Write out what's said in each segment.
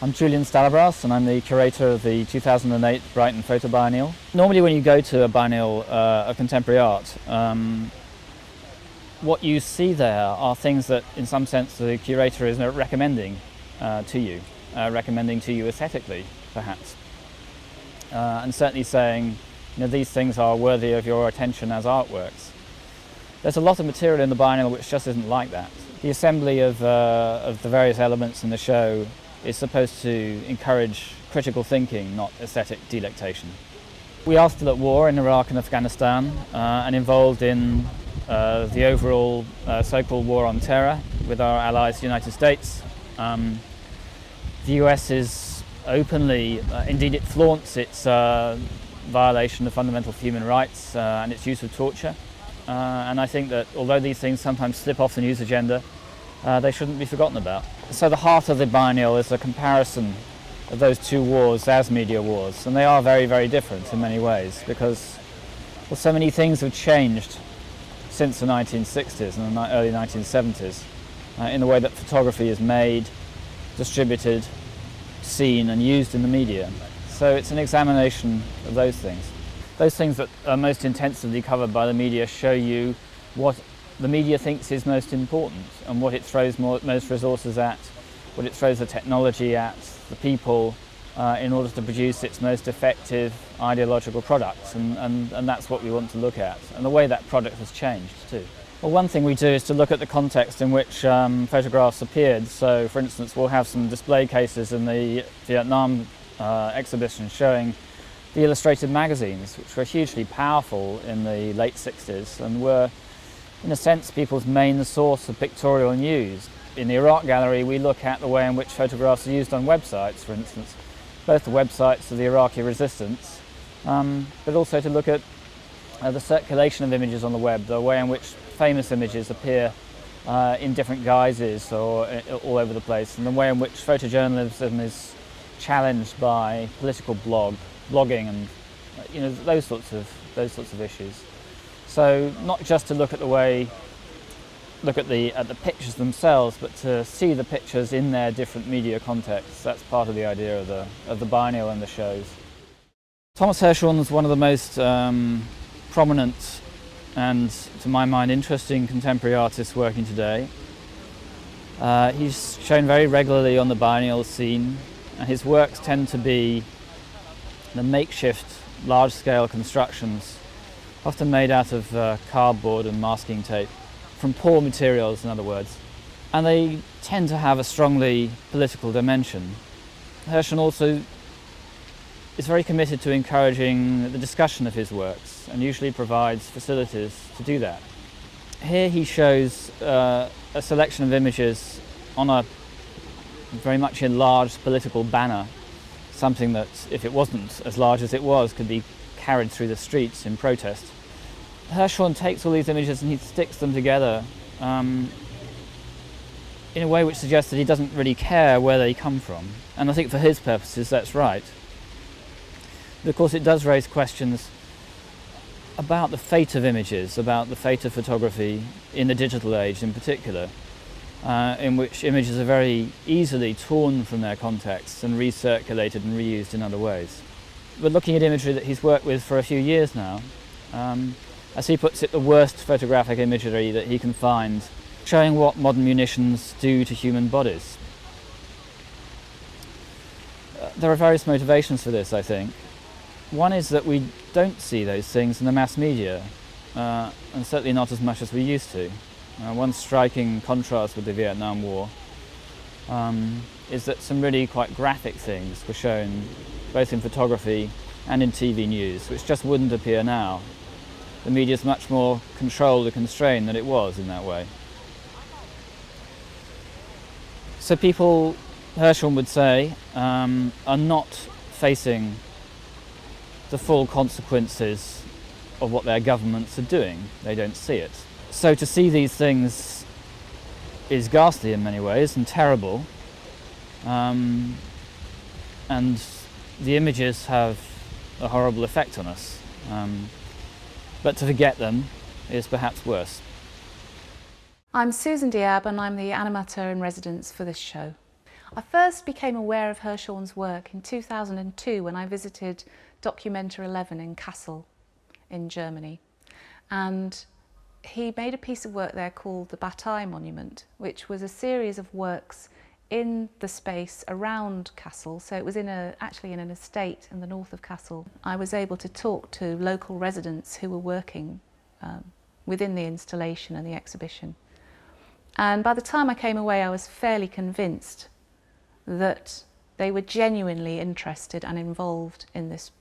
I'm Julian Stalabras and I'm the curator of the 2008 Brighton Photo Biennial. Normally when you go to a biennial of contemporary art, what you see there are things that in some sense the curator is recommending to you aesthetically perhaps. And certainly saying, these things are worthy of your attention as artworks. There's a lot of material in the biennial which just isn't like that. The assembly of the various elements in the show is supposed to encourage critical thinking, not aesthetic delectation. We are still at war in Iraq and Afghanistan and involved in the overall so-called war on terror with our allies, the United States. The US is openly, indeed it flaunts its violation of fundamental human rights and its use of torture. And I think that although these things sometimes slip off the news agenda, they shouldn't be forgotten about. So the heart of the biennial is a comparison of those two wars as media wars, and they are very, very different in many ways because so many things have changed since the 1960s and the early 1970s in the way that photography is made, distributed, seen and used in the media. So it's an examination of those things. Those things that are most intensively covered by the media show you what the media thinks is most important and what it throws most resources at, what it throws the technology at, the people, in order to produce its most effective ideological products, and that's what we want to look at, and the way that product has changed too. Well, one thing we do is to look at the context in which photographs appeared. So, for instance, we'll have some display cases in the Vietnam exhibition showing the illustrated magazines, which were hugely powerful in the late 60s and were, in a sense, people's main source of pictorial news. In the Iraq gallery, we look at the way in which photographs are used on websites, for instance, both the websites of the Iraqi resistance, but also to look at the circulation of images on the web, the way in which famous images appear in different guises or all over the place, and the way in which photojournalism is challenged by political blogging and those sorts of issues. So not just to look at the pictures themselves, but to see the pictures in their different media contexts. That's part of the idea of the biennial and the shows. Thomas Hirschhorn is one of the most prominent and, to my mind, interesting contemporary artists working today. He's shown very regularly on the biennial scene, and his works tend to be the makeshift, large-scale constructions, often made out of cardboard and masking tape, from poor materials, in other words. And they tend to have a strongly political dimension. Hirschhorn also is very committed to encouraging the discussion of his works and usually provides facilities to do that. Here he shows a selection of images on a very much enlarged political banner, something that, if it wasn't as large as it was, could be carried through the streets in protest. Hirschhorn takes all these images and he sticks them together in a way which suggests that he doesn't really care where they come from. And I think for his purposes that's right. But of course it does raise questions about the fate of images, about the fate of photography in the digital age in particular, in which images are very easily torn from their contexts and recirculated and reused in other ways. We're looking at imagery that he's worked with for a few years now. As he puts it, the worst photographic imagery that he can find, showing what modern munitions do to human bodies. There are various motivations for this, I think. One is that we don't see those things in the mass media, and certainly not as much as we used to. One striking contrast with the Vietnam War is that some really quite graphic things were shown both in photography and in TV news, which just wouldn't appear now. The media is much more controlled and constrained than it was in that way. So people, Hirschhorn would say, are not facing the full consequences of what their governments are doing. They don't see it. So to see these things is ghastly in many ways and terrible, and the images have a horrible effect on us. But to forget them is perhaps worse. I'm Susan Diab and I'm the animator in residence for this show. I first became aware of Hirschhorn's work in 2002 when I visited Documenta 11 in Kassel in Germany, and he made a piece of work there called the Bataille Monument, which was a series of works in the space around Kassel. So it was actually in an estate in the north of Kassel. I was able to talk to local residents who were working within the installation and the exhibition. And by the time I came away, I was fairly convinced that they were genuinely interested and involved in this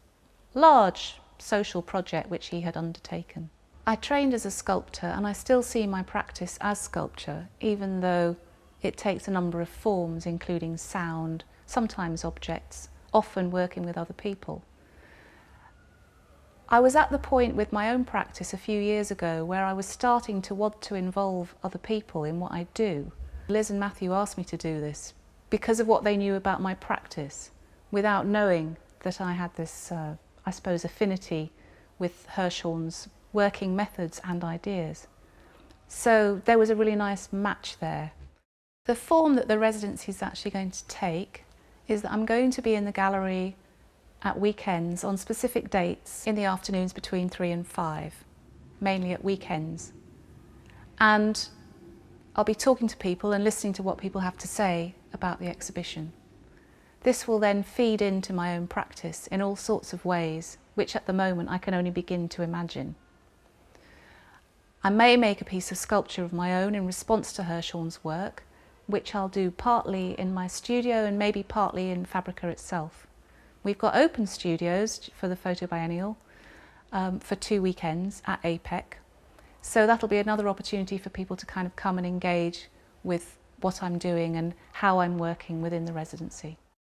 large social project which he had undertaken. I trained as a sculptor, and I still see my practice as sculpture, even though it takes a number of forms, including sound, sometimes objects, often working with other people. I was at the point with my own practice a few years ago where I was starting to want to involve other people in what I do. Liz and Matthew asked me to do this because of what they knew about my practice, without knowing that I had this, I suppose, affinity with Hirschhorn's working methods and ideas. So there was a really nice match there. The form that the residency is actually going to take is that I'm going to be in the gallery at weekends on specific dates in the afternoons between 3 and 5, mainly at weekends. And I'll be talking to people and listening to what people have to say about the exhibition. This will then feed into my own practice in all sorts of ways, which at the moment I can only begin to imagine. I may make a piece of sculpture of my own in response to Hirschhorn's work, which I'll do partly in my studio and maybe partly in Fabrica itself. We've got open studios for the Photo Biennial for 2 weekends at APEC. So that'll be another opportunity for people to kind of come and engage with what I'm doing and how I'm working within the residency.